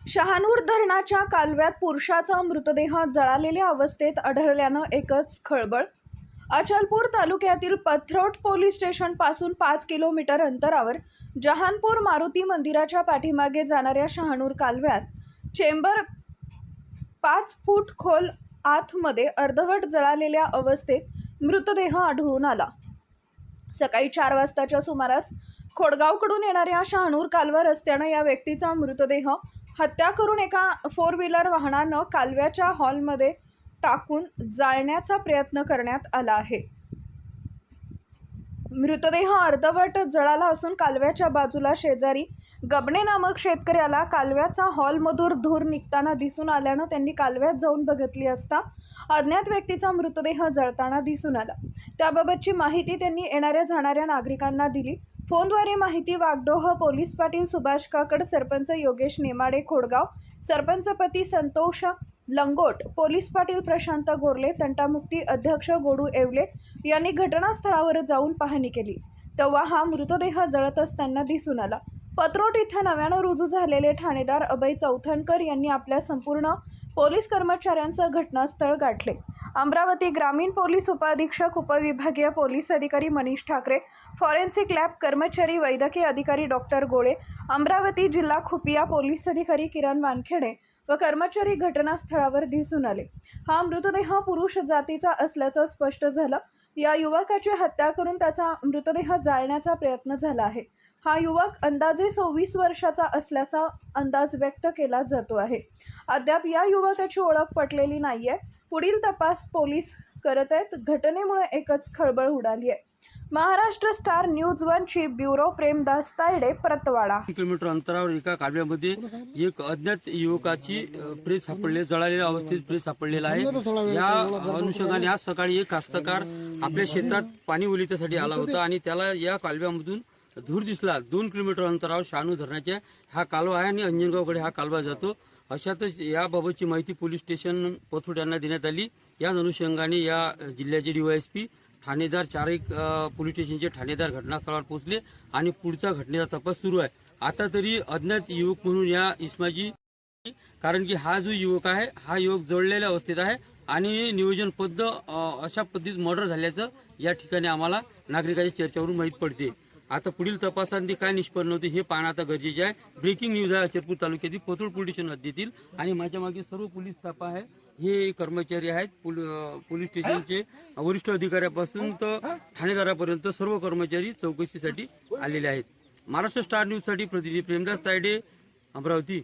शहानूर धरणाच्या कालव्यात पुरुषाचा मृतदेह जळालेल्या अवस्थेत आढळल्यानं एकच खळबळ। अचलपूर तालुक्यातील पथरोट पोलीस स्टेशन पासून 5 किलोमीटर अंतरावर जहानपूर मारुती मंदिराच्या पाठीमागे जाणाऱ्या शहानूर कालव्यात चेंबर 5 फूट खोल आतमध्ये अर्धवट जळालेल्या अवस्थेत मृतदेह आढळून आला। सकाळी 4 वाजताच्या सुमारास खोडगावकडून येणाऱ्या शहानूर कालवा रस्त्यानं या व्यक्तीचा मृतदेह हत्या करून एका 4 व्हीलर वाहनानं कालव्याच्या हॉलमध्ये टाकून जाळण्याचा प्रयत्न करण्यात आला आहे। मृतदेह अर्धवट जळाला असून कालव्याच्या बाजूला शेजारी गबणे नामक शेतकऱ्याला कालव्याचा हॉलमधून धूर निघताना दिसून आल्यानं त्यांनी कालव्यात जाऊन बघितली असता अज्ञात व्यक्तीचा मृतदेह जळताना दिसून आला। त्याबाबतची माहिती त्यांनी येणाऱ्या जाणाऱ्या नागरिकांना दिली। फोनद्वारे माहिती वागडोह पोलीस पाटील सुभाष काकड, सरपंच योगेश नेमाडे खोडगाव, सरपंच पती संतोष लंगोट, पोलीस पाटील प्रशांत गोरले, तंटामुक्ती अध्यक्ष गोडू येवले यांनी घटनास्थळावर जाऊन पाहणी केली तेव्हा हा मृतदेह जळत असताना दिसून आला। पथरोट इथं नव्यानं रुजू झालेले ठाणेदार अभय चौथनकर यांनी आपल्या संपूर्ण पोलीस कर्मचाऱ्यांसह घटनास्थळ गाठले। अमरावती ग्रामीण पोलीस उपअधीक्षक, उपविभागीय पोलीस अधिकारी मनीष ठाकरे, फॉरेन्सिक लॅब कर्मचारी, वैद्यकीय अधिकारी डॉक्टर गोळे, अमरावती जिल्हा खुफिया पोलीस अधिकारी किरण वानखेडे व कर्मचारी घटनास्थळावर दिसून आले। हा मृतदेह पुरुष जातीचा असल्याचं स्पष्ट झालं। या युवकाची हत्या करून त्याचा मृतदेह जाळण्याचा प्रयत्न झाला आहे। हा युवक अंदाजे 26 वर्षाचा असल्याचा अंदाज व्यक्त केला जातो आहे। अद्याप या युवकाची ओळख पटलेली नाहीये। पुढील तपास पोलीस करत आहेत। घटनेमुळे एकच खळबळ उडाली आहे। महाराष्ट्र स्टार न्यूज 1 ची ब्युरो प्रेमदास तायडे, परतवाडा। किलोमीटर अंतरावर एका कालव्यामध्ये एक अज्ञात युवकाची प्रेस सापडले, जळालेल्या अवस्थेत प्रेस सापडलेला आहे। या अनुषंगाने आज सकाळी एक कास्तकार आपल्या क्षेत्रात पाणी ओलितासाठी आला होता आणि त्याला या कालव्यामधून धूर दिसला। 2 किलोमीटर अंतरावर शहानूर धरणाच्या हा कालवा आहे आणि अंजनगावकडे हा कालवा जातो। अशातच याबाबतची माहिती पोलीस स्टेशन पथरोट यांना देण्यात आली। या अनुषंगाने या जिल्ह्याचे डीवायएसपी ठाणेदार 4 पोलीस स्टेशनचे ठाणेदार घटनास्थळावर पोहोचले आणि पुढचा घटनेचा तपास सुरू आहे। आता तरी अज्ञात युवक म्हणून या इसमाची, कारण की हा जो युवक आहे हा युवक जळलेल्या अवस्थेत आहे आणि नियोजनबद्ध अशा पद्धतीत मर्डर झाल्याचं या ठिकाणी आम्हाला नागरिकांच्या चर्चेवरून माहीत पडते। आता पुढील तपासांती काय निष्पन्न होते हे पाहणं आता गरजेचे आहे। ब्रेकिंग न्यूज आहे अचलपूर तालुक्यातील पथरोट पोलीस स्टेशन हद्दीतील आणि माझ्या मागे सर्व पोलीस स्टाफ आहे। हे कर्मचारी आहेत पोलीस स्टेशनचे वरिष्ठ अधिकाऱ्यापासून तर ठाणेदारापर्यंत सर्व कर्मचारी चौकशीसाठी आलेले आहेत। महाराष्ट्र स्टार न्यूज साठी प्रतिनिधी प्रेमदास तायडे, अमरावती।